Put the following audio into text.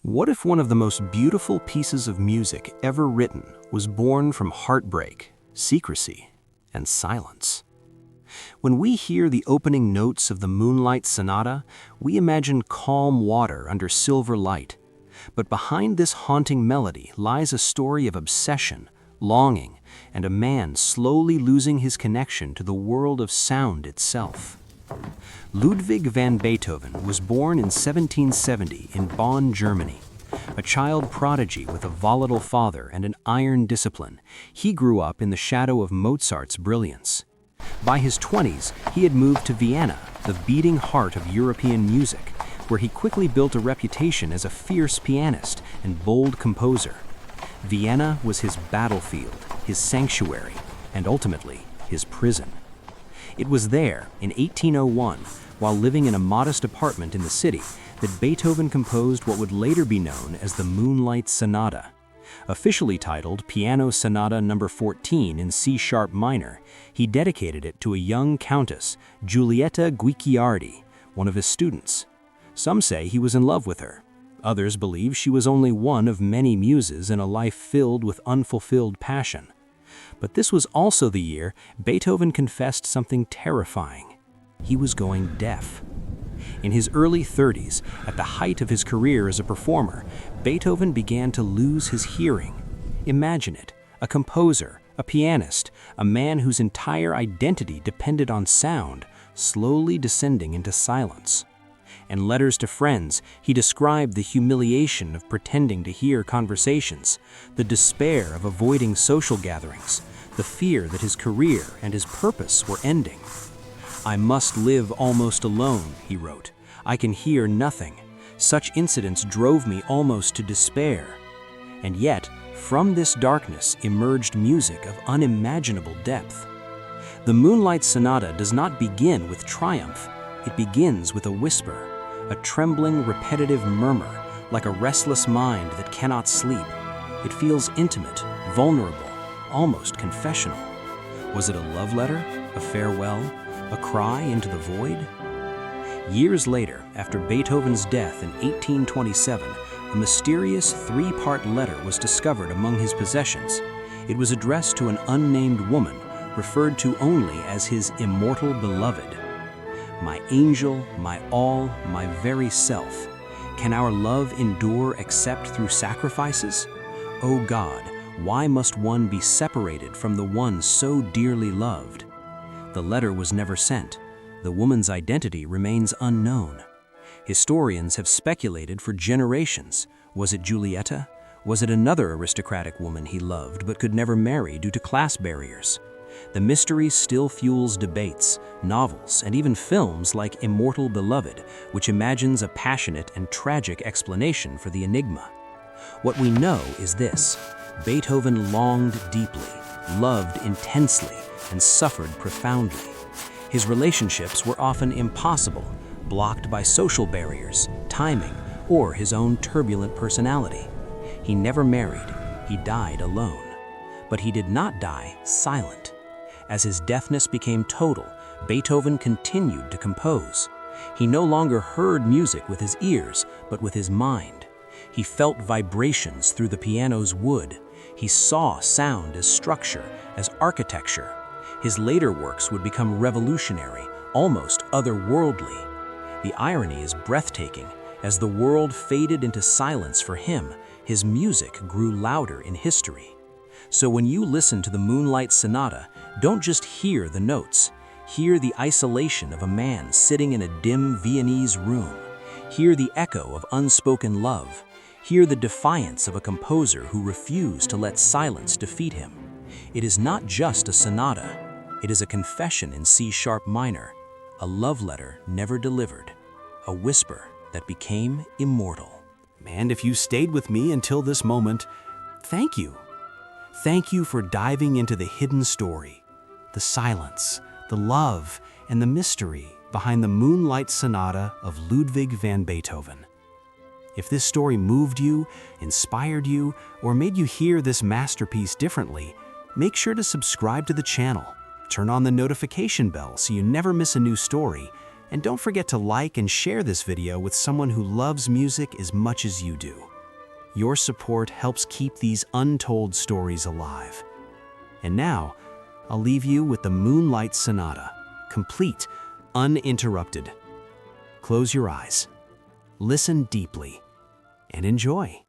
What if one of the most beautiful pieces of music ever written was born from heartbreak, secrecy, and silence? When we hear the opening notes of the Moonlight Sonata, we imagine calm water under silver light. But behind this haunting melody lies a story of obsession, longing, and a man slowly losing his connection to the world of sound itself. Ludwig van Beethoven was born in 1770 in Bonn, Germany. A child prodigy with a volatile father and an iron discipline, he grew up in the shadow of Mozart's brilliance. By his 20s, he had moved to Vienna, the beating heart of European music, where he quickly built a reputation as a fierce pianist and bold composer. Vienna was his battlefield, his sanctuary, and ultimately, his prison. It was there, in 1801, while living in a modest apartment in the city, that Beethoven composed what would later be known as the Moonlight Sonata. Officially titled Piano Sonata No. 14 in C-sharp minor, he dedicated it to a young countess, Giulietta Guicciardi, one of his students. Some say he was in love with her. Others believe she was only one of many muses in a life filled with unfulfilled passion. But this was also the year Beethoven confessed something terrifying. He was going deaf. In his early 30s, at the height of his career as a performer, Beethoven began to lose his hearing. Imagine it, a composer, a pianist, a man whose entire identity depended on sound, slowly descending into silence. In letters to friends, he described the humiliation of pretending to hear conversations, the despair of avoiding social gatherings, the fear that his career and his purpose were ending. "I must live almost alone," he wrote. "I can hear nothing. Such incidents drove me almost to despair." And yet, from this darkness emerged music of unimaginable depth. The Moonlight Sonata does not begin with triumph. It begins with a whisper, a trembling, repetitive murmur, like a restless mind that cannot sleep. It feels intimate, vulnerable, almost confessional. Was it a love letter, a farewell, a cry into the void? Years later, after Beethoven's death in 1827, a mysterious three-part letter was discovered among his possessions. It was addressed to an unnamed woman, referred to only as his Immortal Beloved. "My angel, my all, my very self. Can our love endure except through sacrifices? O God, why must one be separated from the one so dearly loved?" The letter was never sent. The woman's identity remains unknown. Historians have speculated for generations. Was it Giulietta? Was it another aristocratic woman he loved but could never marry due to class barriers? The mystery still fuels debates, novels, and even films like Immortal Beloved, which imagines a passionate and tragic explanation for the enigma. What we know is this: Beethoven longed deeply, loved intensely, and suffered profoundly. His relationships were often impossible, blocked by social barriers, timing, or his own turbulent personality. He never married, he died alone. But he did not die silent. As his deafness became total, Beethoven continued to compose. He no longer heard music with his ears, but with his mind. He felt vibrations through the piano's wood. He saw sound as structure, as architecture. His later works would become revolutionary, almost otherworldly. The irony is breathtaking. As the world faded into silence for him, his music grew louder in history. So when you listen to the Moonlight Sonata, don't just hear the notes. Hear the isolation of a man sitting in a dim Viennese room. Hear the echo of unspoken love. Hear the defiance of a composer who refused to let silence defeat him. It is not just a sonata. It is a confession in C-sharp minor, a love letter never delivered, a whisper that became immortal. And if you stayed with me until this moment, thank you. Thank you for diving into the hidden story, the silence, the love, and the mystery behind the Moonlight Sonata of Ludwig van Beethoven. If this story moved you, inspired you, or made you hear this masterpiece differently, make sure to subscribe to the channel, turn on the notification bell so you never miss a new story, and don't forget to like and share this video with someone who loves music as much as you do. Your support helps keep these untold stories alive. And now, I'll leave you with the Moonlight Sonata, complete, uninterrupted. Close your eyes, listen deeply, and enjoy.